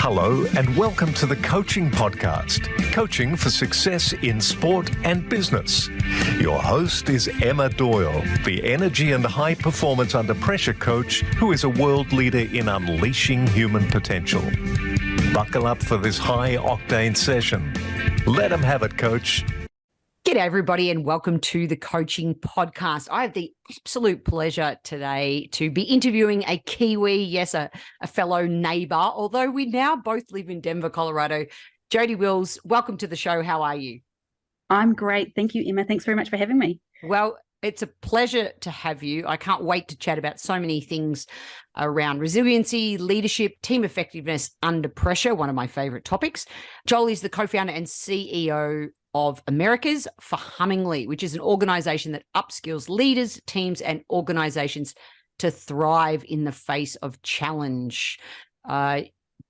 Hello and welcome to the Coaching Podcast, Coaching for Success in Sport and Business. Your host is Emma Doyle, the energy and high performance under pressure coach who is a world leader in unleashing human potential. Buckle up for this high octane session. Let them have it, coach. G'day everybody and welcome to the Coaching Podcast. I have the absolute pleasure today to be interviewing a Kiwi, yes, a fellow neighbour, although we now both live in Denver, Colorado. Jolie Wills, welcome to the show. How are you? I'm great. Thank you, Emma. Thanks very much for having me. Well, it's a pleasure to have you. I can't wait to chat about so many things around resiliency, leadership, team effectiveness under pressure, one of my favourite topics. Jolie's the co-founder and CEO of Americas for Hummingly, which is an organization that upskills leaders, teams, and organizations to thrive in the face of challenge.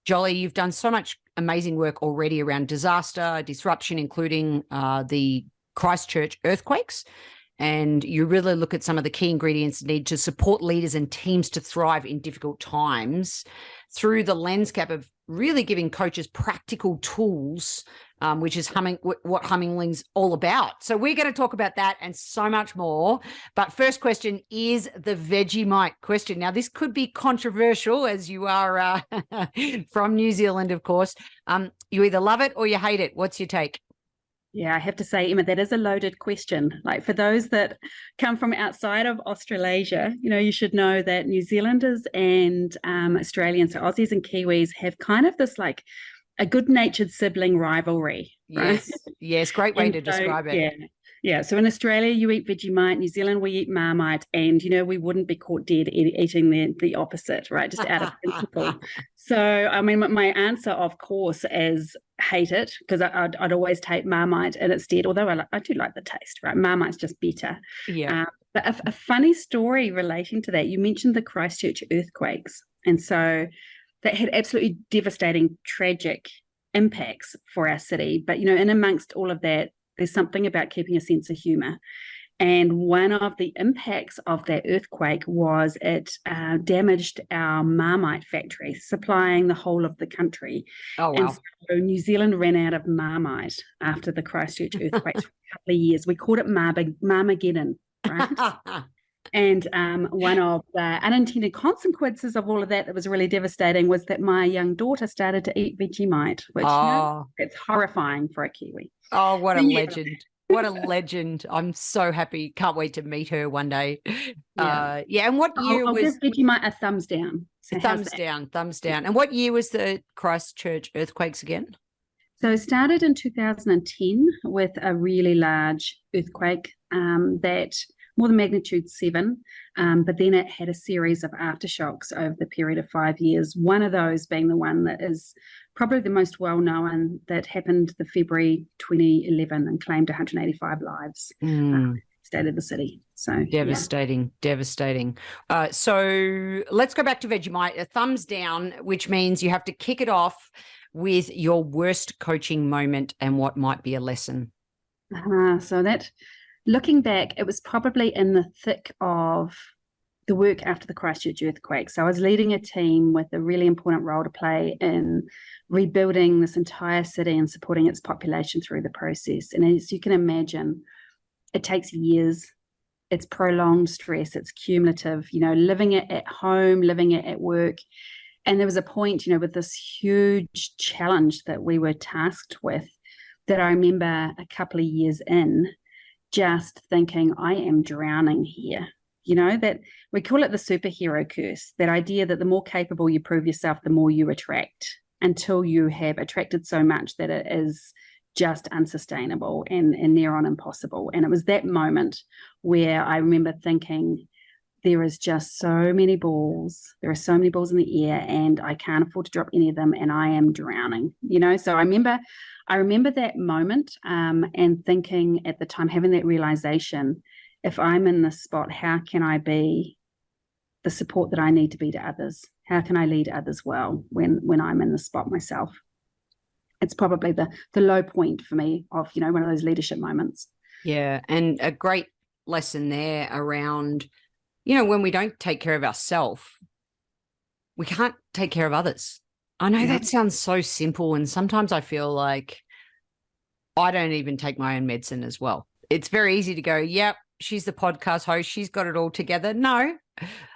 Jolie, you've done so much amazing work already around disaster, disruption, including the Christchurch Earthquakes. And you really look at some of the key ingredients needed to support leaders and teams to thrive in difficult times through the landscape of really giving coaches practical tools, which is what Hummingly's all about. So we're going to talk about that and so much more. But first question is the Vegemite question. Now, this could be controversial as you are from New Zealand, of course. You either love it or you hate it. What's your take? Yeah, I have to say, Emma, that is a loaded question. Like for those that come from outside of Australasia, you should know that New Zealanders and Australians, so Aussies and Kiwis, have kind of this like a good-natured sibling rivalry, right? Yes, great way to describe it. Yeah. So in Australia, you eat Vegemite. New Zealand, we eat Marmite, and we wouldn't be caught dead eating the opposite, right? Just out of principle. So I mean, my answer, of course, is hate it, because I'd always take Marmite instead. Although I do like the taste, right? Marmite's just better. Yeah. But a funny story relating to that, you mentioned the Christchurch earthquakes, and so that had absolutely devastating, tragic impacts for our city. But in amongst all of that, there's something about keeping a sense of humor. And one of the impacts of that earthquake was it damaged our Marmite factory, supplying the whole of the country. Oh, wow. And so New Zealand ran out of Marmite after the Christchurch earthquakes for a couple of years. We called it Marmageddon, right? And one of the unintended consequences of all of that was really devastating was that my young daughter started to eat Vegemite, which it's horrifying for a Kiwi. Oh, what a legend. What a legend. I'm so happy. Can't wait to meet her one day. And what year I'll was... give Vegemite a thumbs down. So thumbs down. And what year was the Christchurch earthquakes again? So it started in 2010 with a really large earthquake that more than magnitude 7, but then it had a series of aftershocks over the period of 5 years, one of those being the one that is probably the most well-known, that happened the February 2011 and claimed 185 lives, state of the city. So devastating. So let's go back to Vegemite, a thumbs down, which means you have to kick it off with your worst coaching moment and what might be a lesson. So that... Looking back, it was probably in the thick of the work after the Christchurch earthquake. So I was leading a team with a really important role to play in rebuilding this entire city and supporting its population through the process. And as you can imagine, it takes years. It's prolonged stress. It's cumulative, living it at home, living it at work. And there was a point, with this huge challenge that we were tasked with, that I remember a couple of years in, just thinking, I am drowning here. That we call it the superhero curse, that idea that the more capable you prove yourself, the more you attract, until you have attracted so much that it is just unsustainable and near on impossible. And it was that moment where I remember thinking, there is just so many balls. There are so many balls in the air, and I can't afford to drop any of them, and I am drowning. So I remember that moment and thinking at the time, having that realization, if I'm in this spot, how can I be the support that I need to be to others? How can I lead others well when I'm in the spot myself? It's probably the low point for me of, one of those leadership moments. Yeah, and a great lesson there around, when we don't take care of ourselves, we can't take care of others. I know Yeah. that sounds so simple, and sometimes I feel like I don't even take my own medicine as well. It's very easy to go, yep, she's the podcast host, she's got it all together. No,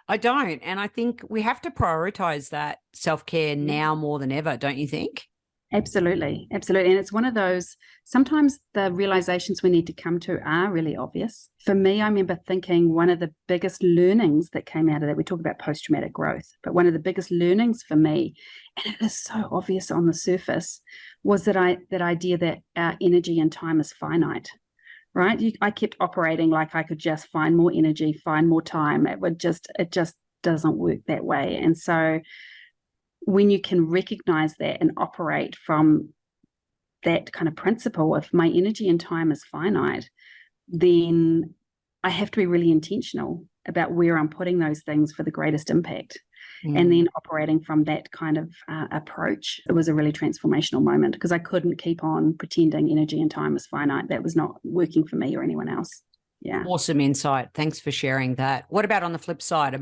I don't. And I think we have to prioritize that self-care now more than ever, don't you think? Absolutely. Absolutely. And it's one of those, sometimes the realizations we need to come to are really obvious. For me, I remember thinking one of the biggest learnings that came out of that, we talk about post-traumatic growth, but one of the biggest learnings for me, and it is so obvious on the surface, was that idea that our energy and time is finite. Right? I kept operating like I could just find more energy, find more time. It just doesn't work that way. And so when you can recognize that and operate from that kind of principle of my energy and time is finite, then I have to be really intentional about where I'm putting those things for the greatest impact. And then operating from that kind of approach, it was a really transformational moment because I couldn't keep on pretending energy and time is finite. That was not working for me or anyone else. Yeah. Awesome insight. Thanks for sharing that. What about on the flip side,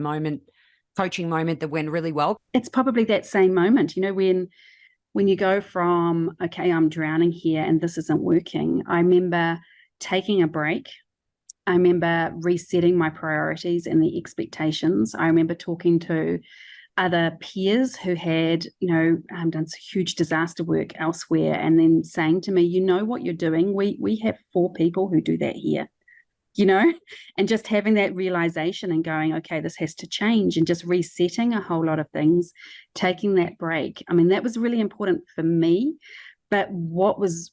coaching moment that went really well? It's probably that same moment, when you go from, okay, I'm drowning here and this isn't working. I remember taking a break. I remember resetting my priorities and the expectations. I remember talking to other peers who had, done huge disaster work elsewhere and then saying to me, you know what you're doing? We have 4 people who do that here, and just having that realization and going, okay, this has to change, and just resetting a whole lot of things, taking that break. I mean, that was really important for me. But what was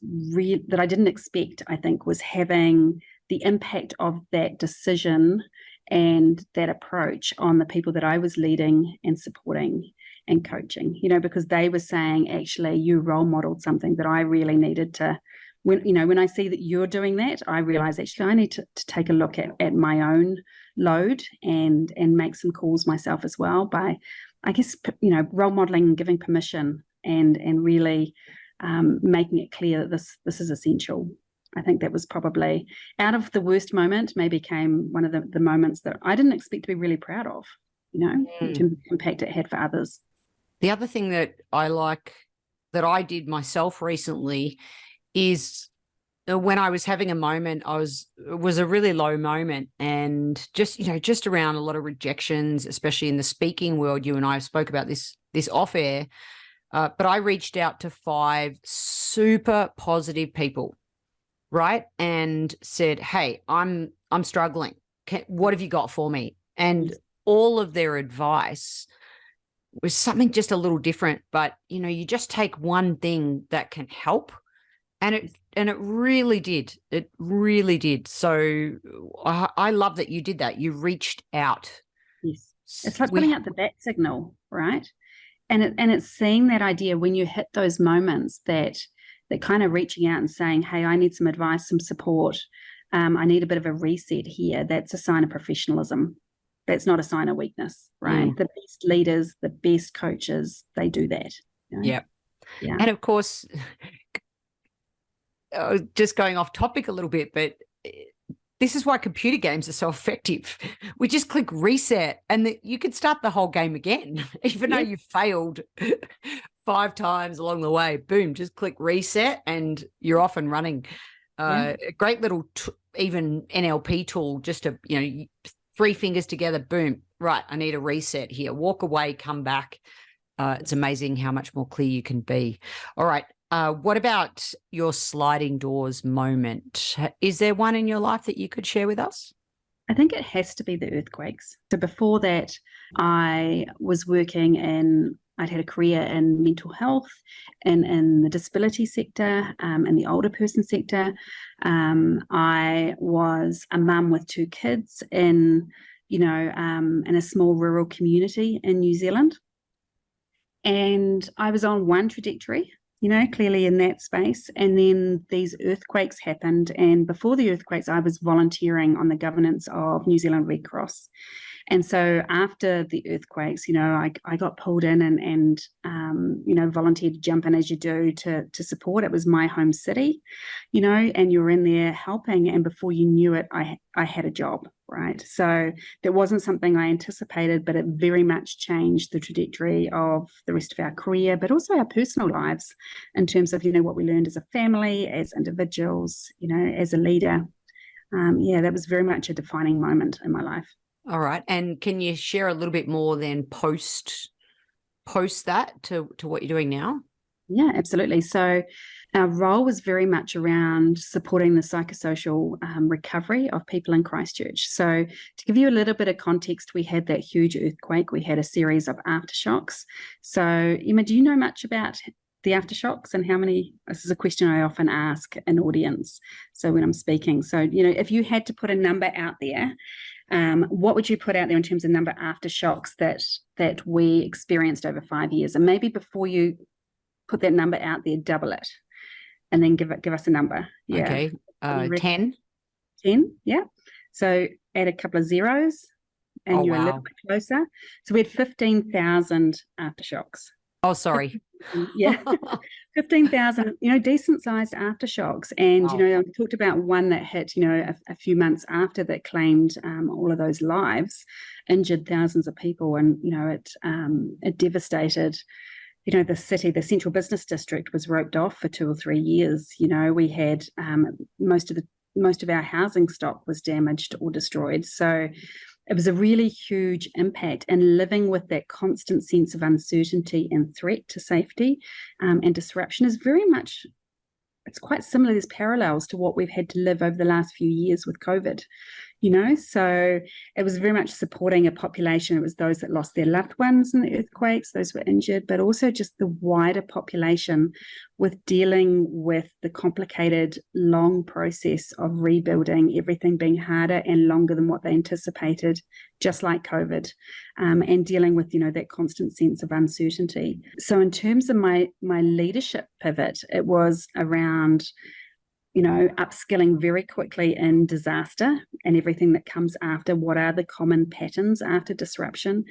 that I didn't expect, I think, was having the impact of that decision and that approach on the people that I was leading and supporting and coaching, because they were saying, actually, you role modeled something that I really needed to, when I see that you're doing that, I realize actually I need to take a look at my own load and make some calls myself as well by, I guess, role modeling and giving permission and really making it clear that this is essential. I think that was probably, out of the worst moment, maybe came one of the moments that I didn't expect to be really proud of, in terms of the impact it had for others. The other thing that I like that I did myself recently is when I was having a moment, it was a really low moment, and just around a lot of rejections, especially in the speaking world. You and I spoke about this off air, but I reached out to 5 super positive people, right, and said, "Hey, I'm struggling. What have you got for me?" And all of their advice was something just a little different, but you just take one thing that can help. And it really did. It really did. So I love that you did that. You reached out. Yes. It's like putting out the bat signal, right? And it's seeing that idea when you hit those moments that kind of reaching out and saying, hey, I need some advice, some support. I need a bit of a reset here. That's a sign of professionalism. That's not a sign of weakness, right? The best leaders, the best coaches, they do that. Yeah. Yeah. And of course, just going off topic a little bit, but this is why computer games are so effective. We just click reset and you can start the whole game again, even though you failed 5 times along the way. Boom, just click reset and you're off and running. A great little even NLP tool, just to, 3 fingers together, boom, right, I need a reset here. Walk away, come back. It's amazing how much more clear you can be. All right. What about your sliding doors moment? Is there one in your life that you could share with us? I think it has to be the earthquakes. So before that, I was working I'd had a career in mental health and in the disability sector, in the older person sector. I was a mum with 2 kids in a small rural community in New Zealand. And I was on one trajectory, clearly in that space. And then these earthquakes happened. And before the earthquakes, I was volunteering on the governance of New Zealand Red Cross. And so after the earthquakes, I got pulled in and volunteered to jump in, as you do, to support. It was my home city, and you're in there helping. And before you knew it, I had a job, right? So that wasn't something I anticipated, but it very much changed the trajectory of the rest of our career, but also our personal lives in terms of, what we learned as a family, as individuals, as a leader. That was very much a defining moment in my life. All right. And can you share a little bit more then post that to what you're doing now? Yeah, absolutely. So our role was very much around supporting the psychosocial recovery of people in Christchurch. So to give you a little bit of context, we had that huge earthquake. We had a series of aftershocks. So Emma, do you know much about the aftershocks and how many? This is a question I often ask an audience. So when I'm speaking, so, if you had to put a number out there, what would you put out there in terms of number of aftershocks that we experienced over 5 years? And maybe before you put that number out there, double it, and then give us a number. Yeah. Okay. 10. 10. Yeah. So add a couple of zeros, and you're a little bit closer. So we had 15,000 aftershocks. Oh, sorry. Yeah. 15,000, decent sized aftershocks. And, I talked about one that hit, a few months after that claimed all of those lives, injured thousands of people. And, it devastated, the city. The central business district was roped off for 2 or 3 years. We had most of our housing stock was damaged or destroyed. So it was a really huge impact, and living with that constant sense of uncertainty and threat to safety and disruption is very much, it's quite similar. There's parallels to what we've had to live over the last few years with COVID, so it was very much supporting a population. It was those that lost their loved ones in the earthquakes, those who were injured, but also just the wider population with dealing with the complicated, long process of rebuilding, everything being harder and longer than what they anticipated, just like COVID, and dealing with, that constant sense of uncertainty. So in terms of my leadership pivot, it was around upskilling very quickly in disaster and everything that comes after. What are the common patterns after disruption?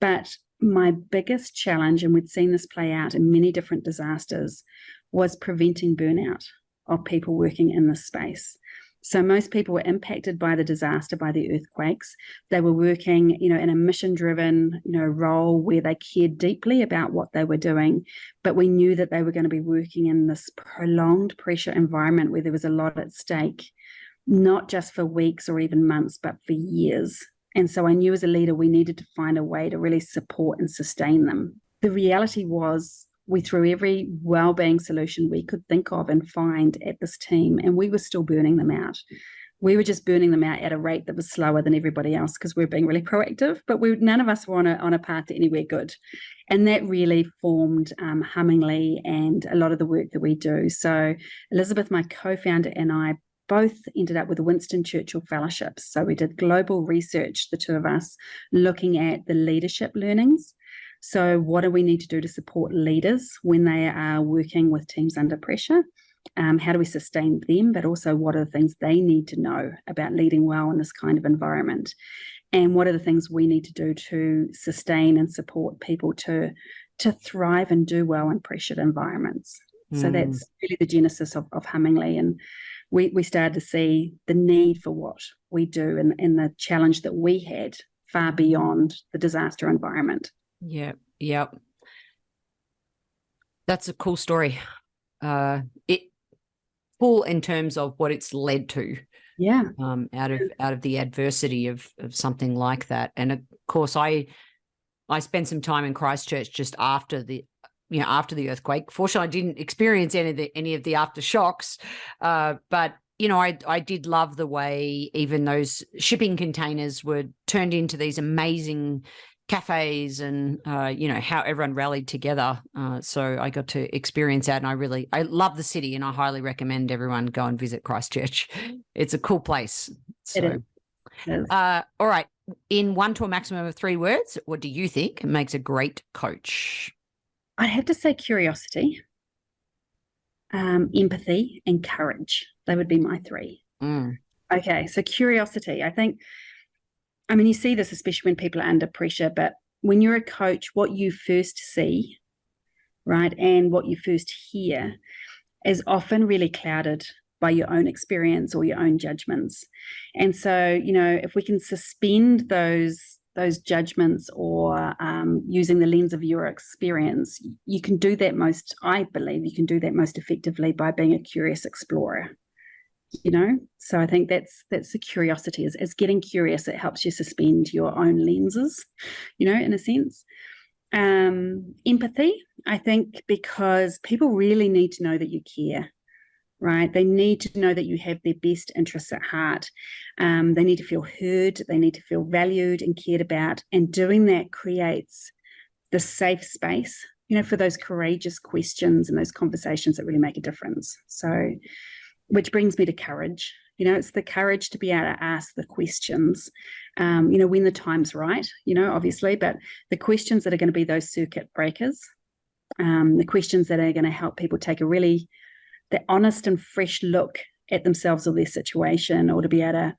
But my biggest challenge, and we'd seen this play out in many different disasters, was preventing burnout of people working in this space. So most people were impacted by the disaster, by the earthquakes. They were working, in a mission-driven, role where they cared deeply about what they were doing. But we knew that they were going to be working in this prolonged pressure environment where there was a lot at stake, not just for weeks or even months, but for years. And so I knew as a leader, we needed to find a way to really support and sustain them. The reality was, we threw every well-being solution we could think of and find at this team, and we were still burning them out. We were just burning them out at a rate that was slower than everybody else because we were being really proactive, but none of us were on a path to anywhere good. And that really formed Hummingly and a lot of the work that we do. So Elizabeth, my co-founder, and I both ended up with the Winston Churchill Fellowships. So we did global research, the two of us, looking at the leadership learnings. So what do we need to do to support leaders when they are working with teams under pressure? How do we sustain them? But also, what are the things they need to know about leading well in this kind of environment? And what are the things we need to do to sustain and support people to thrive and do well in pressured environments? So that's really the genesis of Hummingly. And we started to see the need for what we do and the challenge that we had far beyond the disaster environment. Yeah. That's a cool story. It cool in terms of what it's led to. Yeah. Out of the adversity of something like that. And of course, I spent some time in Christchurch just after the earthquake. Fortunately, I didn't experience any of the aftershocks, but I did love the way even those shipping containers were turned into these amazing cafes and, how everyone rallied together. So I got to experience that, and I love the city, and I highly recommend everyone go and visit Christchurch. It's a cool place. So, it is. All right. In 1 to a maximum of 3 words, what do you think makes a great coach? I'd have to say curiosity, empathy, and courage. They would be my 3. Okay, so curiosity. I think I mean, you see this especially when people are under pressure, but when you're a coach, what you first see, right, and what you first hear is often really clouded by your own experience or your own judgments. And so, if we can suspend those judgments or using the lens of your experience, you can do that I believe you can do that most effectively by being a curious explorer. So I think that's the curiosity is getting curious. It helps you suspend your own lenses, in a sense. Empathy, I think, because people really need to know that you care, right? They need to know that you have their best interests at heart. They need to feel heard. They need to feel valued and cared about. And doing that creates the safe space, for those courageous questions and those conversations that really make a difference. So, which brings me to courage. It's the courage to be able to ask the questions, when the time's right, obviously, but the questions that are going to be those circuit breakers, the questions that are going to help people take the honest and fresh look at themselves or their situation, or to be able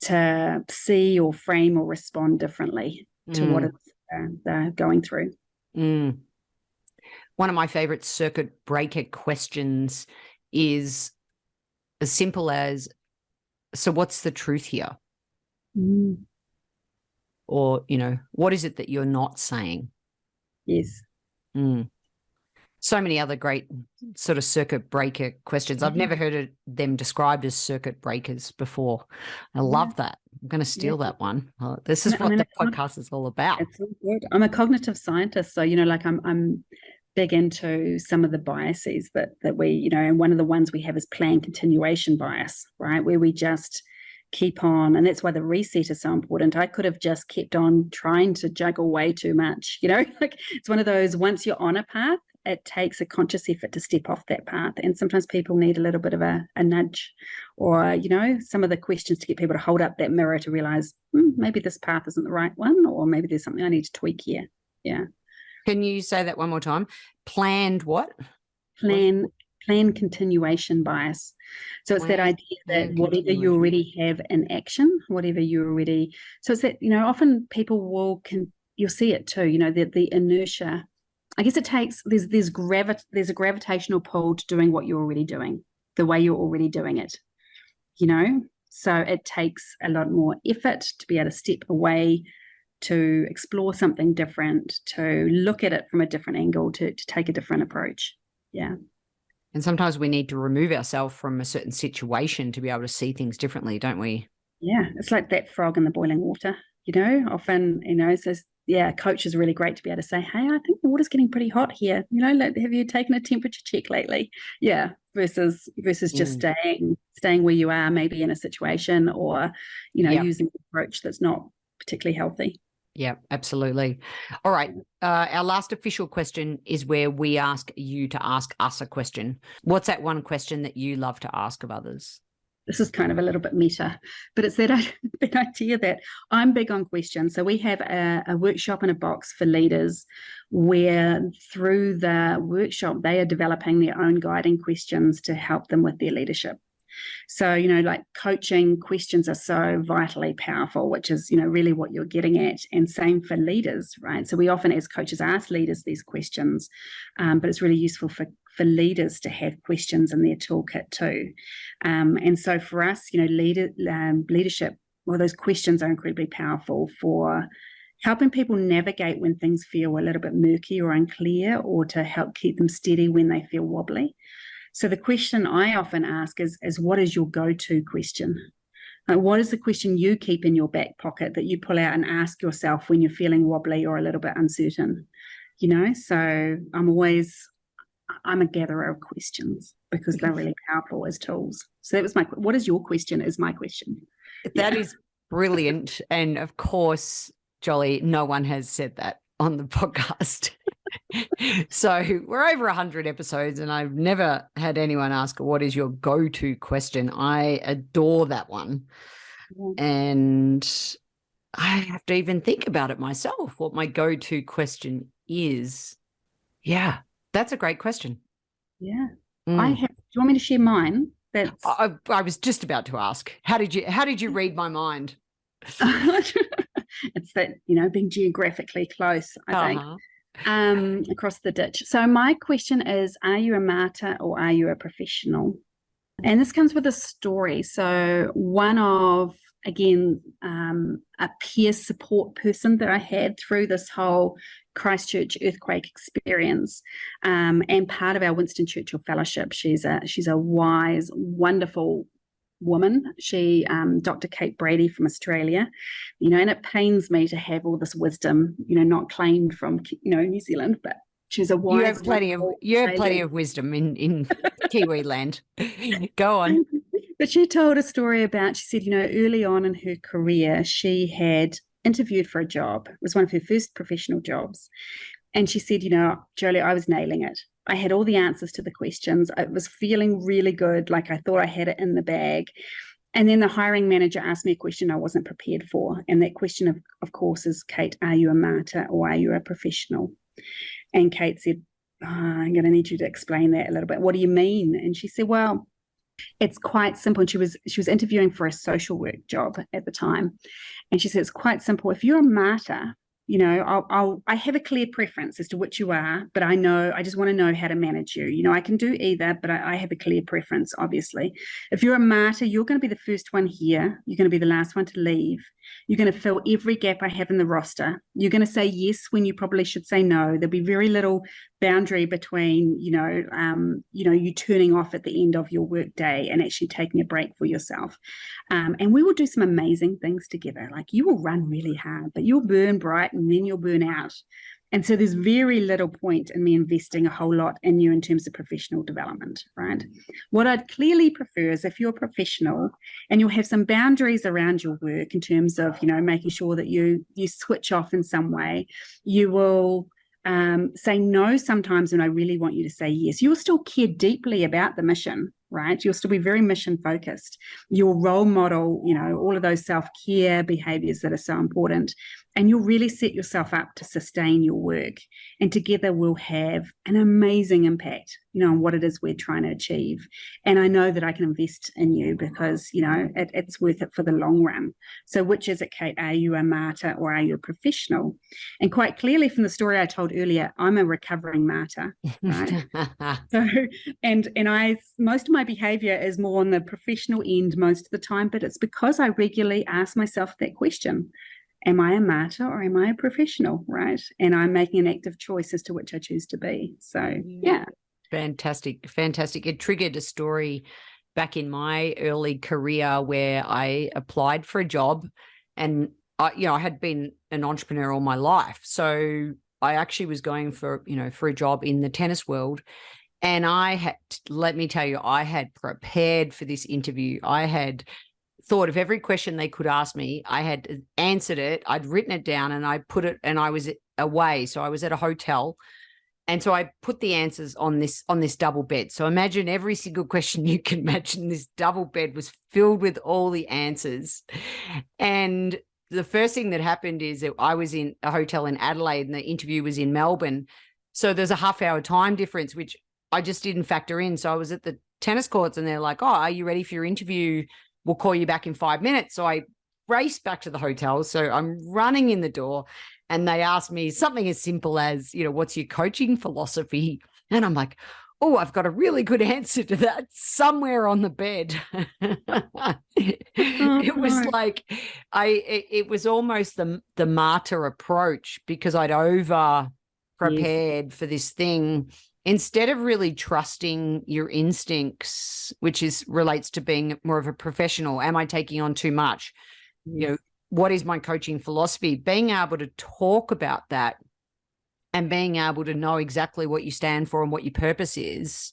to see or frame or respond differently to what they're going through. One of my favorite circuit breaker questions is as simple as, so what's the truth here? Or, what is it that you're not saying? Yes. So many other great sort of circuit breaker questions. I've never heard them described as circuit breakers before. I love that. I'm going to steal that one. This is what the podcast is all about. It's all good. I'm a cognitive scientist, so I'm big into some of the biases that we, and one of the ones we have is plan continuation bias, right? Where we just keep on, and that's why the reset is so important. I could have just kept on trying to juggle way too much, it's one of those, once you're on a path, it takes a conscious effort to step off that path. And sometimes people need a little bit of a nudge or, some of the questions to get people to hold up that mirror to realize maybe this path isn't the right one, or maybe there's something I need to tweak here. Yeah. Can you say that one more time? Planned what? Plan continuation bias. So it's that idea that whatever you already have in action, so it's that, often people you'll see it too, the inertia. I guess it takes, there's a gravitational pull to doing what you're already doing, the way you're already doing it, so it takes a lot more effort to be able to step away, to explore something different, to look at it from a different angle, to take a different approach. Yeah. And sometimes we need to remove ourselves from a certain situation to be able to see things differently, don't we? Yeah. It's like that frog in the boiling water, often, coach is really great to be able to say, hey, I think the water's getting pretty hot here. Have you taken a temperature check lately? Yeah. Versus just staying where you are, maybe in a situation, or, using an approach that's not particularly healthy. Yeah, absolutely. All right. Our last official question is where we ask you to ask us a question. What's that one question that you love to ask of others? This is kind of a little bit meta, but it's that idea that I'm big on questions. So we have a workshop in a box for leaders where through the workshop, they are developing their own guiding questions to help them with their leadership. So, like coaching questions are so vitally powerful, which is, really what you're getting at. And same for leaders, right? So we often as coaches ask leaders these questions, but it's really useful for leaders to have questions in their toolkit too. And so for us, leadership, well, those questions are incredibly powerful for helping people navigate when things feel a little bit murky or unclear, or to help keep them steady when they feel wobbly. So the question I often ask is what is your go-to question? What is the question you keep in your back pocket that you pull out and ask yourself when you're feeling wobbly or a little bit uncertain? So I'm a gatherer of questions because they're really powerful as tools. So that was what is your question is my question. That is brilliant. And of course, Jolie, no one has said that on the podcast. So we're over 100 episodes and I've never had anyone ask, what is your go-to question? I adore that one. Yeah. And I have to even think about it myself, what my go-to question is. Yeah, that's a great question. Yeah. Do you want me to share mine? I was just about to ask, how did you read my mind? It's that, being geographically close, I think, across the ditch. So my question is, are you a martyr or are you a professional? And this comes with a story. So one of, again, a peer support person that I had through this whole Christchurch earthquake experience, and part of our Winston Churchill Fellowship. She's a wise, wonderful woman. She, Dr. Kate Brady from Australia, and it pains me to have all this wisdom, not claimed from, New Zealand, but she's a wise. You have plenty of wisdom in Kiwi land. Go on. But she told a story about, she said, early on in her career, she had interviewed for a job. It was one of her first professional jobs. And she said, Jolie, I was nailing it. I had all the answers to the questions. I was feeling really good, like I thought I had it in the bag. And then the hiring manager asked me a question I wasn't prepared for. And that question, of course, is, Kate, are you a martyr or are you a professional? And Kate said, I'm going to need you to explain that a little bit. What do you mean? And she said, well, it's quite simple. And she was interviewing for a social work job at the time. And she said, it's quite simple. If you're a martyr, I have a clear preference as to which you are, but I just want to know how to manage you. I can do either, but I have a clear preference, obviously. If you're a martyr, you're going to be the first one here. You're going to be the last one to leave. You're going to fill every gap I have in the roster. You're going to say yes when you probably should say no. There'll be very little boundary between, you turning off at the end of your work day and actually taking a break for yourself. And we will do some amazing things together. Like, you will run really hard, but you'll burn bright and then you'll burn out. And so there's very little point in me investing a whole lot in you in terms of professional development, right? What I'd clearly prefer is if you're a professional and you'll have some boundaries around your work in terms of, making sure that you switch off in some way. You will say no sometimes when I really want you to say yes. You'll still care deeply about the mission, right? You'll still be very mission focused. You'll role model, all of those self-care behaviors that are so important. And you'll really set yourself up to sustain your work. And together we'll have an amazing impact, on what it is we're trying to achieve. And I know that I can invest in you because, it's worth it for the long run. So which is it, Kate? Are you a martyr or are you a professional? And quite clearly from the story I told earlier, I'm a recovering martyr, right? So, and most of my behavior is more on the professional end most of the time, but it's because I regularly ask myself that question. Am I a martyr or am I a professional, right? And I'm making an active choice as to which I choose to be. So, yeah. Fantastic. It triggered a story back in my early career where I applied for a job, and I had been an entrepreneur all my life. So I actually was going for a job in the tennis world. And let me tell you, I had prepared for this interview. I had thought of every question they could ask me. I had answered it. I'd written it down and I put it, and I was away. So I was at a hotel. And so I put the answers on this double bed. So imagine every single question you can imagine. This double bed was filled with all the answers. And the first thing that happened is that I was in a hotel in Adelaide and the interview was in Melbourne. So there's a half-hour time difference, which I just didn't factor in. So I was at the tennis courts and they're like, oh, are you ready for your interview? We'll call you back in 5 minutes. So I raced back to the hotel. So I'm running in the door and they asked me something as simple as, what's your coaching philosophy? And I'm like, oh, I've got a really good answer to that somewhere on the bed. It was like, it was almost the martyr approach because I'd over prepared for this thing. Instead of really trusting your instincts, which relates to being more of a professional, am I taking on too much? Yes. What is my coaching philosophy? Being able to talk about that and being able to know exactly what you stand for and what your purpose is.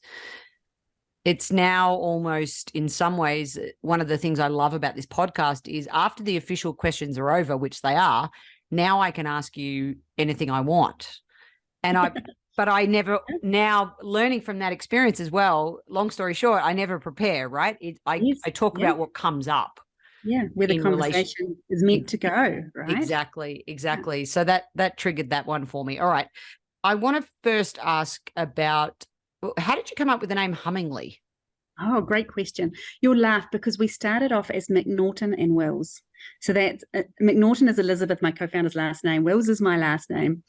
It's now almost, in some ways, one of the things I love about this podcast is after the official questions are over, which they are, now I can ask you anything I want. But I never, now learning from that experience as well, long story short, I never prepare, right? I talk about what comes up. Yeah, where the conversation is meant to go, right? Exactly. Yeah. So that triggered that one for me. All right. I want to first ask about, how did you come up with the name Hummingly? Oh, great question. You'll laugh because we started off as McNaughton and Wills. So that McNaughton is Elizabeth, my co-founder's last name. Wills is my last name.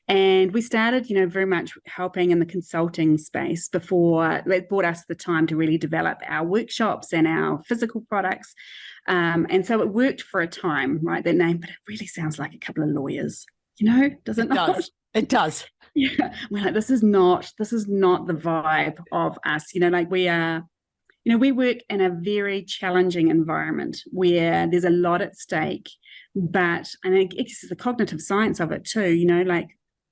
And we started, very much helping in the consulting space before it brought us the time to really develop our workshops and our physical products. And so it worked for a time, right, that name, but it really sounds like a couple of lawyers, does it not? It does. Yeah. We're like, this is not the vibe of us, we are. We work in a very challenging environment where there's a lot at stake, but I think it's the cognitive science of it too,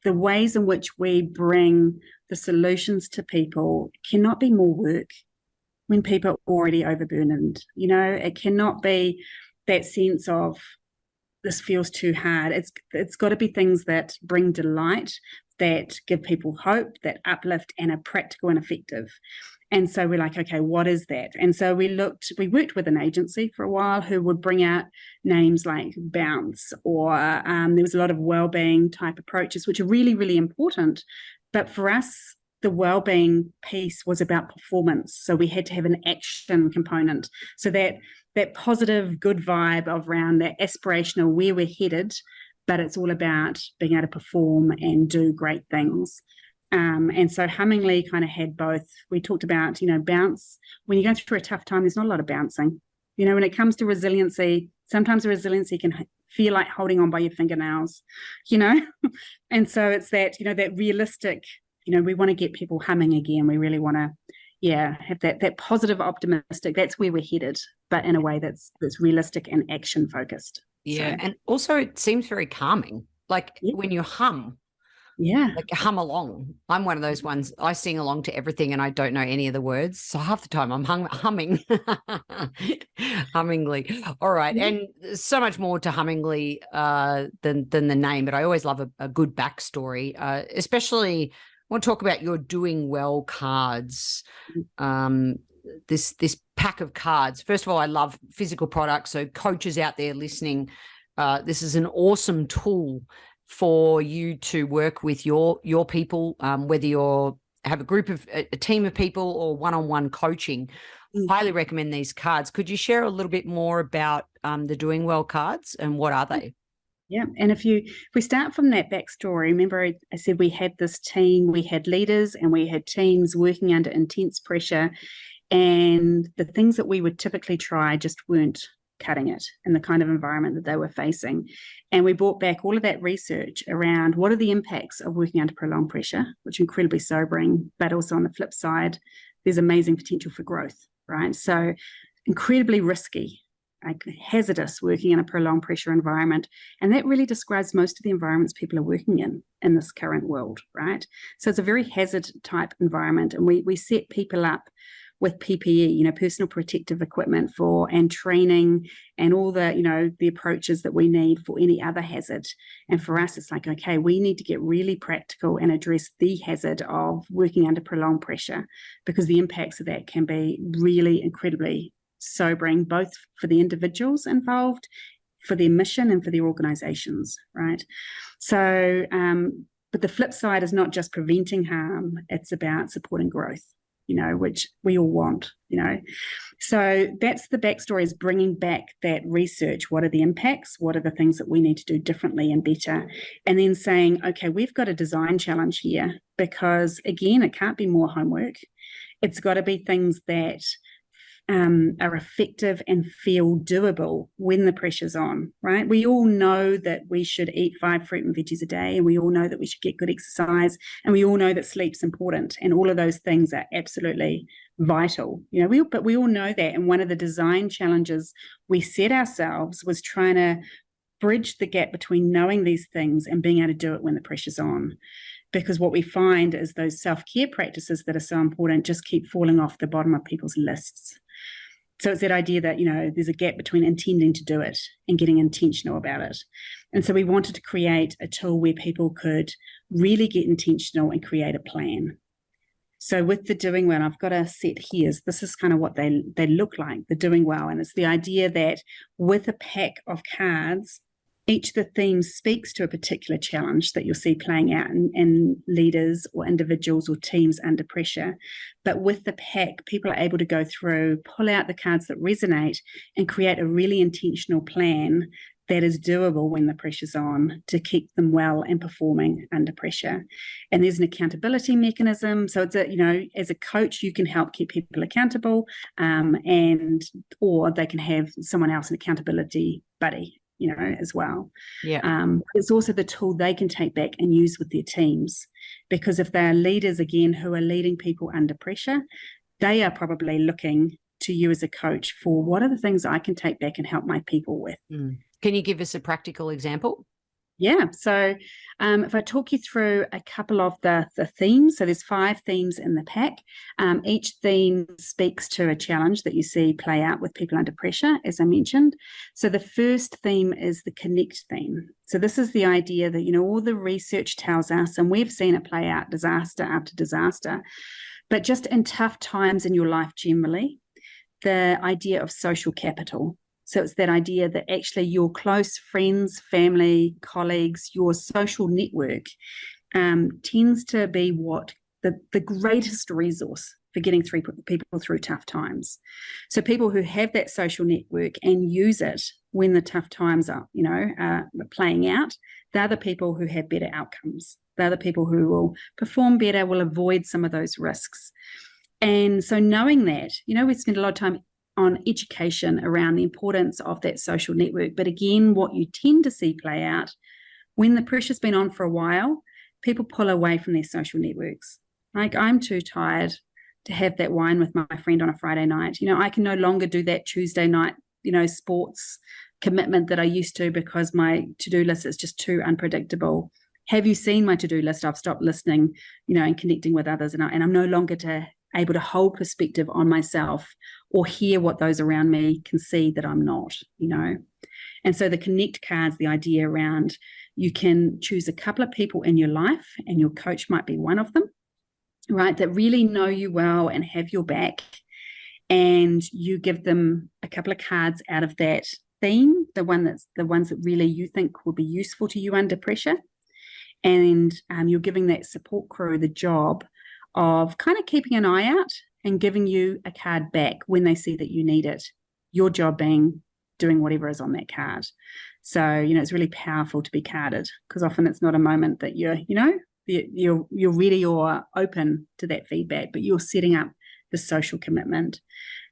the ways in which we bring the solutions to people cannot be more work when people are already overburdened. It cannot be that sense of this feels too hard. It's got to be things that bring delight, that give people hope, that uplift, and are practical and effective. And so we're like, okay, what is that? And so we worked with an agency for a while who would bring out names like Bounce, or there was a lot of wellbeing type approaches, which are really, really important. But for us, the wellbeing piece was about performance. So we had to have an action component. So that positive, good vibe around that aspirational, where we're headed, but it's all about being able to perform and do great things. And so Hummingly kind of had both. We talked about, bounce. When you go through a tough time, there's not a lot of bouncing. When it comes to resiliency, sometimes the resiliency can feel like holding on by your fingernails, And so it's that, that realistic, we want to get people humming again. We really want to, have that positive, optimistic, that's where we're headed, but in a way that's realistic and action focused. Yeah. So. And also it seems very calming. Like when you hum. Yeah. Like hum along. I'm one of those ones. I sing along to everything and I don't know any of the words. So half the time I'm humming. Hummingly. All right. And so much more to Hummingly than the name, but I always love a good backstory, especially I want to talk about your Doing Well cards. This pack of cards. First of all, I love physical products. So coaches out there listening, this is an awesome tool for you to work with your people, whether you have a team of people or one-on-one coaching. Highly recommend these cards. Could you share a little bit more about the Doing Well cards and what are they? Yeah, and if we start from that backstory, remember I said we had this team, we had leaders and we had teams working under intense pressure, and the things that we would typically try just weren't cutting it in the kind of environment that they were facing. And we brought back all of that research around what are the impacts of working under prolonged pressure, which is incredibly sobering, but also on the flip side, there's amazing potential for growth, right? So incredibly risky, like hazardous working in a prolonged pressure environment. And that really describes most of the environments people are working in this current world, right? So it's a very hazard type environment. And we set people up with PPE, personal protective equipment and training and all the, the approaches that we need for any other hazard. And for us, it's like, okay, we need to get really practical and address the hazard of working under prolonged pressure, because the impacts of that can be really incredibly sobering, both for the individuals involved, for their mission and for their organizations, right? So, but the flip side is not just preventing harm, it's about supporting growth, which we all want, So that's the backstory, is bringing back that research. What are the impacts? What are the things that we need to do differently and better? And then saying, okay, we've got a design challenge here, because again, it can't be more homework. It's got to be things that are effective and feel doable when the pressure's on, right? We all know that we should eat 5 fruit and veggies a day, and we all know that we should get good exercise, and we all know that sleep's important, and all of those things are absolutely vital. But we all know that. And one of the design challenges we set ourselves was trying to bridge the gap between knowing these things and being able to do it when the pressure's on. Because what we find is those self-care practices that are so important just keep falling off the bottom of people's lists. So it's that idea that, there's a gap between intending to do it and getting intentional about it. And so we wanted to create a tool where people could really get intentional and create a plan. So with the Doing Well, I've got a set here. This is kind of what they look like, the Doing Well. And it's the idea that with a pack of cards, each of the themes speaks to a particular challenge that you'll see playing out in leaders or individuals or teams under pressure. But with the pack, people are able to go through, pull out the cards that resonate, and create a really intentional plan that is doable when the pressure's on to keep them well and performing under pressure. And there's an accountability mechanism. So it's as a coach, you can help keep people accountable, or they can have someone else, an accountability buddy, as well. Yeah. It's also the tool they can take back and use with their teams, because if they're leaders, again, who are leading people under pressure, they are probably looking to you as a coach for what are the things I can take back and help my people with. Can you give us a practical example? Yeah. So if I talk you through a couple of the themes, so there's 5 themes in the pack. Each theme speaks to a challenge that you see play out with people under pressure, as I mentioned. So the first theme is the connect theme. So this is the idea that, all the research tells us, and we've seen it play out disaster after disaster, but just in tough times in your life generally, the idea of social capital. So it's that idea that actually your close friends, family, colleagues, your social network tends to be what the greatest resource for getting people through tough times. So people who have that social network and use it when the tough times are, playing out, they're the people who have better outcomes. They're the people who will perform better, will avoid some of those risks. And so knowing that, we spend a lot of time on education around the importance of that social network. But again, what you tend to see play out when the pressure's been on for a while, people pull away from their social networks. Like, I'm too tired to have that wine with my friend on a Friday night. I can no longer do that Tuesday night, sports commitment that I used to, because my to-do list is just too unpredictable. Have you seen my to-do list? I've stopped listening, and connecting with others, and I'm no longer able to hold perspective on myself or hear what those around me can see that I'm not, And so the connect cards, the idea around, you can choose a couple of people in your life, and your coach might be one of them, right, that really know you well and have your back, and you give them a couple of cards out of that theme, the ones that really you think will be useful to you under pressure. And you're giving that support crew the job of kind of keeping an eye out and giving you a card back when they see that you need it. Your job being doing whatever is on that card. So, it's really powerful to be carded, because often it's not a moment that you're ready or open to that feedback, but you're setting up the social commitment.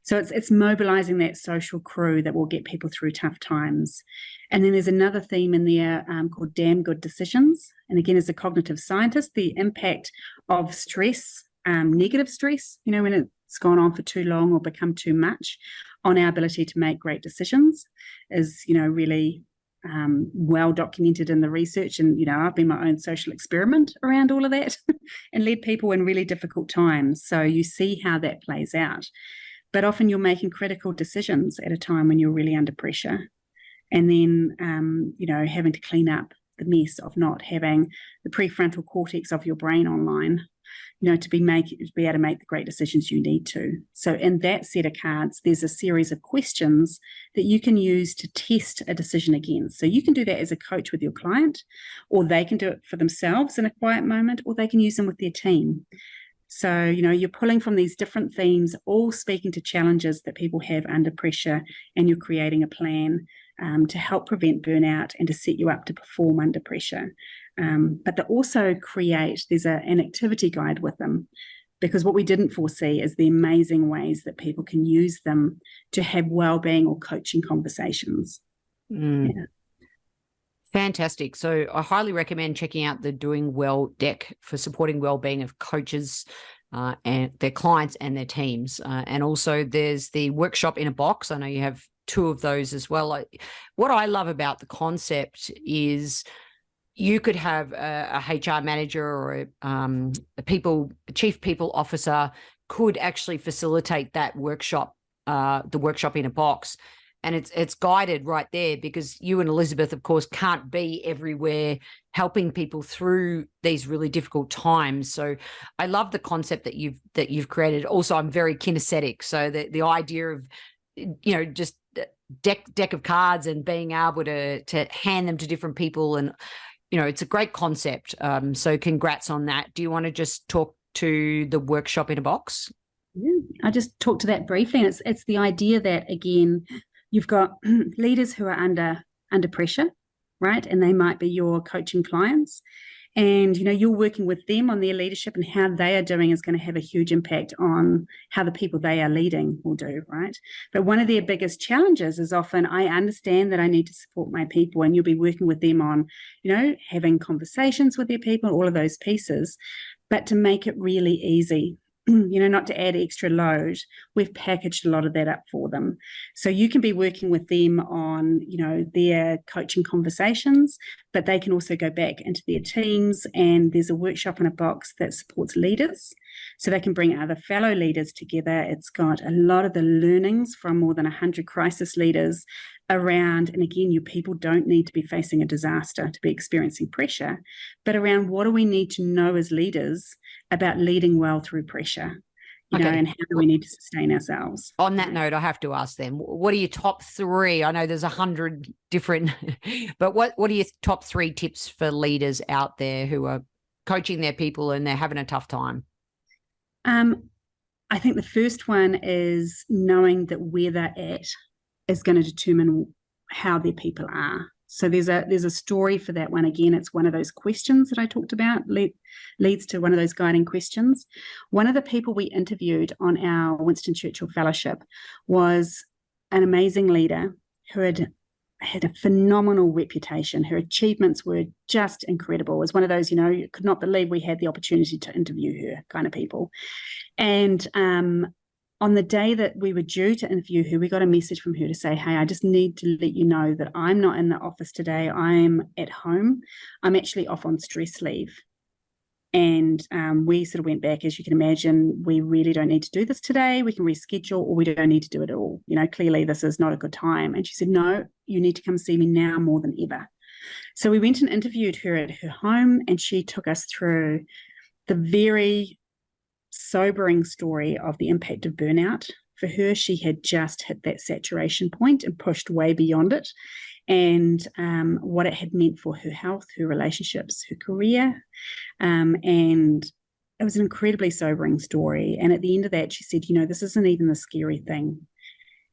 So it's mobilizing that social crew that will get people through tough times. And then there's another theme in there called damn good decisions. And again, as a cognitive scientist, the impact of stress, negative stress, when it's gone on for too long or become too much, on our ability to make great decisions is, really well documented in the research. And, I've been my own social experiment around all of that and led people in really difficult times. So you see how that plays out. But often you're making critical decisions at a time when you're really under pressure. And then, having to clean up the mess of not having the prefrontal cortex of your brain online, to be able to make the great decisions you need to. So in that set of cards, there's a series of questions that you can use to test a decision against. So you can do that as a coach with your client, or they can do it for themselves in a quiet moment, or they can use them with their team. So, you're pulling from these different themes, all speaking to challenges that people have under pressure, and you're creating a plan to help prevent burnout and to set you up to perform under pressure. But they also there's an activity guide with them, because what we didn't foresee is the amazing ways that people can use them to have well-being or coaching conversations. Yeah. Fantastic. So I highly recommend checking out the Doing Well deck for supporting well-being of coaches and their clients and their teams. And also there's the workshop in a box. I know you have 2 of those as well. What I love about the concept is you could have a HR manager or a chief people officer could actually facilitate that workshop, the workshop in a box. And it's guided right there, because you and Elizabeth, of course, can't be everywhere helping people through these really difficult times. So I love the concept that you've created. Also, I'm very kinesthetic. So the idea of, just deck of cards and being able to hand them to different people. And, it's a great concept. So congrats on that. Do you want to just talk to the workshop in a box? Yeah, I just talked to that briefly. And it's the idea that, again, you've got leaders who are under pressure, right? And they might be your coaching clients. And, you're working with them on their leadership, and how they are doing is going to have a huge impact on how the people they are leading will do, right? But one of their biggest challenges is often, I understand that I need to support my people, and you'll be working with them on, having conversations with their people, all of those pieces. But to make it really easy, not to add extra load, we've packaged a lot of that up for them. So you can be working with them on, their coaching conversations, but they can also go back into their teams, and there's a workshop in a box that supports leaders. So they can bring other fellow leaders together. It's got a lot of the learnings from more than 100 crisis leaders around, and again, your people don't need to be facing a disaster to be experiencing pressure, but around what do we need to know as leaders about leading well through pressure, and how do we need to sustain ourselves. On that note, I have to ask them, what are your top 3? I know there's 100 different, but what are your top 3 tips for leaders out there who are coaching their people and they're having a tough time? I think the first one is knowing that where they're at is going to determine how their people are. So there's a story for that one. Again, it's one of those questions that I talked about, leads to one of those guiding questions. One of the people we interviewed on our Winston Churchill Fellowship was an amazing leader who had a phenomenal reputation. Her achievements were just incredible. It was one of those, you could not believe we had the opportunity to interview her kind of people. And on the day that we were due to interview her, we got a message from her to say, hey, I just need to let you know that I'm not in the office today. I'm at home. I'm actually off on stress leave. And we sort of went back, as you can imagine, we really don't need to do this today. We can reschedule, or we don't need to do it at all. Clearly this is not a good time. And she said, no, you need to come see me now more than ever. So we went and interviewed her at her home, and she took us through the very sobering story of the impact of burnout. For her, she had just hit that saturation point and pushed way beyond it, and what it had meant for her health, her relationships, her career. And it was an incredibly sobering story. And at the end of that, she said, this isn't even the scary thing.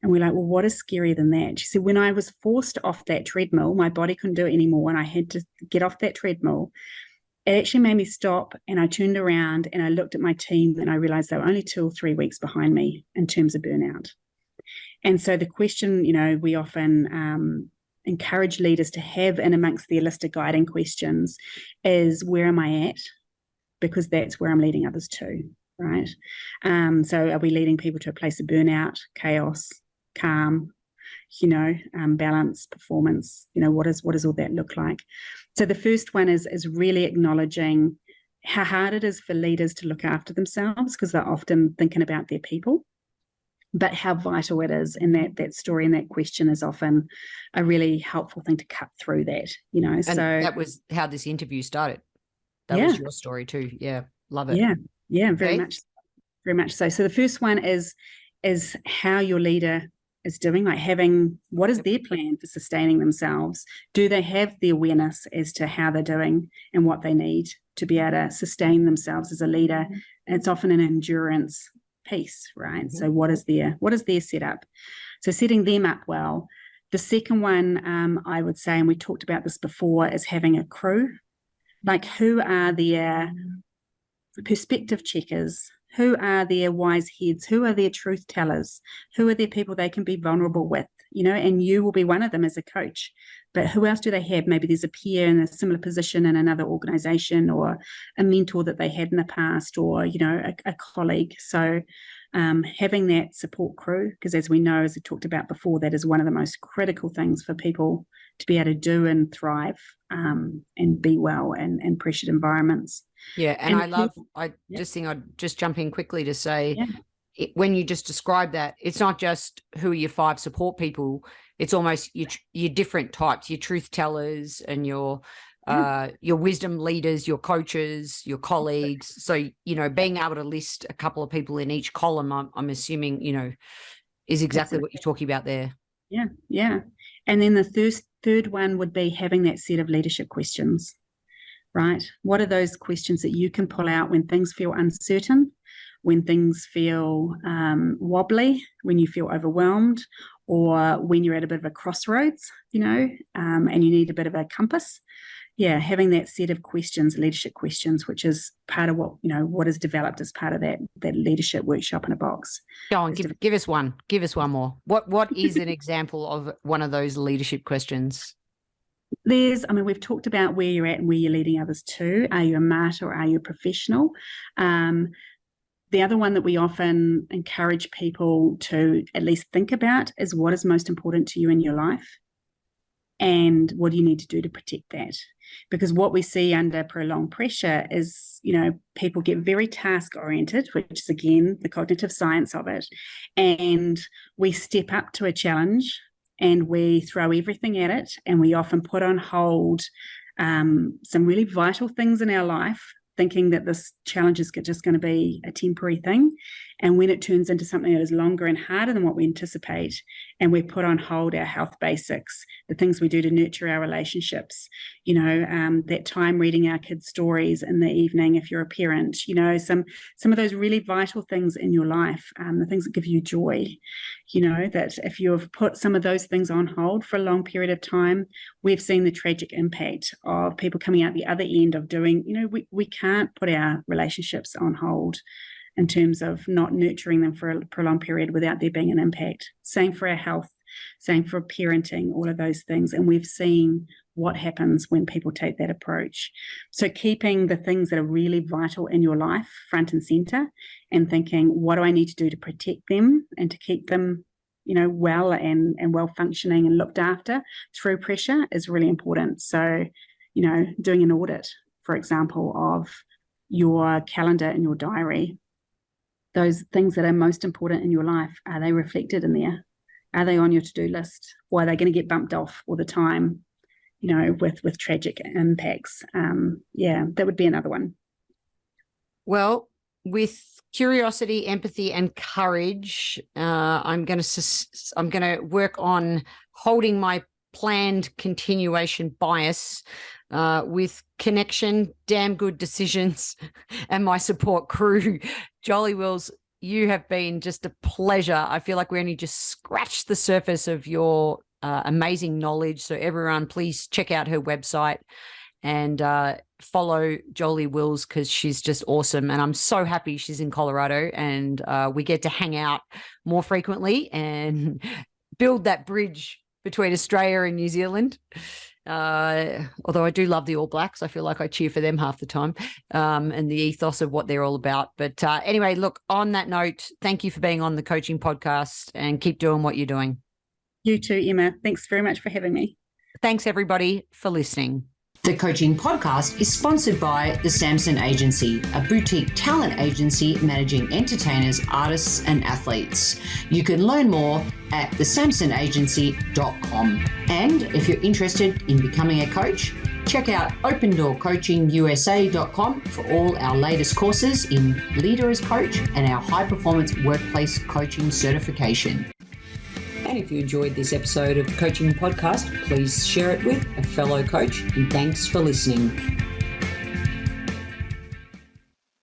And we're like, well, what is scarier than that? She said, when I was forced off that treadmill, my body couldn't do it anymore, and I had to get off that treadmill. It actually made me stop, and I turned around and I looked at my team, and I realized they were only 2 or 3 weeks behind me in terms of burnout. And so the question, we often encourage leaders to have in amongst their list of guiding questions is, where am I at? Because that's where I'm leading others to, right? So are we leading people to a place of burnout, chaos, calm, balance, performance? What does all that look like? So the first one is really acknowledging how hard it is for leaders to look after themselves, because they're often thinking about their people, but how vital it is. And that story and that question is often a really helpful thing to cut through that, And so that was how this interview started. That was your story too. Yeah. Love it. Yeah, very much so. So the first one is how your leader is doing, like what is their plan for sustaining themselves? Do they have the awareness as to how they're doing and what they need to be able to sustain themselves as a leader? And it's often an endurance piece, right? So what is their setup? So setting them up well. The second one, I would say, and we talked about this before, is having a crew. Like, who are their perspective checkers? Who are their wise heads? Who are their truth tellers? Who are their people they can be vulnerable with? And you will be one of them as a coach. But who else do they have? Maybe there's a peer in a similar position in another organization, or a mentor that they had in the past, or, a colleague. So having that support crew, because as we know, as we talked about before, that is one of the most critical things for people to be able to do and thrive and be well in pressured environments. Yeah, and I just think I'd just jump in quickly to say, when you just describe that, it's not just who are your 5 support people, it's almost your different types, your truth tellers and your wisdom leaders, your coaches, your colleagues. So, being able to list a couple of people in each column, I'm assuming, is exactly what you're talking about there. Yeah. And then the third one would be having that set of leadership questions, right? What are those questions that you can pull out when things feel uncertain, when things feel wobbly, when you feel overwhelmed, or when you're at a bit of a crossroads, and you need a bit of a compass? Yeah, having that set of questions, leadership questions, which is part of what is developed as part of that leadership workshop in a box. Go on, give us one. Give us one more. What is an example of one of those leadership questions? We've talked about where you're at and where you're leading others to. Are you a martyr or are you a professional? The other one that we often encourage people to at least think about is what is most important to you in your life, and what do you need to do to protect that? Because what we see under prolonged pressure is, people get very task-oriented, which is, again, the cognitive science of it. And we step up to a challenge and we throw everything at it, and we often put on hold some really vital things in our life, thinking that this challenge is just going to be a temporary thing. And when it turns into something that is longer and harder than what we anticipate, and we put on hold our health basics, the things we do to nurture our relationships, that time reading our kids' stories in the evening if you're a parent, some of those really vital things in your life, the things that give you joy, that if you've put some of those things on hold for a long period of time, we've seen the tragic impact of people coming out the other end of doing, we can't put our relationships on hold in terms of not nurturing them for a prolonged period without there being an impact. Same for our health, same for parenting, all of those things. And we've seen what happens when people take that approach. So keeping the things that are really vital in your life front and center, and thinking, what do I need to do to protect them and to keep them, well and well functioning and looked after through pressure, is really important. So, doing an audit, for example, of your calendar and your diary. Those things that are most important in your life, are they reflected in there? Are they on your to-do list? Or are they going to get bumped off all the time, with tragic impacts? That would be another one. Well, with curiosity, empathy, and courage, I'm going to work on holding my planned continuation bias with connection, damn good decisions, and my support crew. Jolie Wills, you have been just a pleasure. I feel like we only just scratched the surface of your amazing knowledge. So everyone, please check out her website and follow Jolie Wills, because she's just awesome. And I'm so happy she's in Colorado, and we get to hang out more frequently and build that bridge between Australia and New Zealand. Although I do love the All Blacks. I feel like I cheer for them half the time, and the ethos of what they're all about. But anyway, look, on that note, thank you for being on the Coaching Podcast, and keep doing what you're doing. You too, Emma. Thanks very much for having me. Thanks, everybody, for listening. The Coaching Podcast is sponsored by the Samson Agency, a boutique talent agency managing entertainers, artists, and athletes. You can learn more at thesamsonagency.com. And if you're interested in becoming a coach, check out opendoorcoachingusa.com for all our latest courses in Leader as Coach and our high performance workplace coaching certification. And if you enjoyed this episode of the Coaching Podcast, please share it with a fellow coach, and thanks for listening.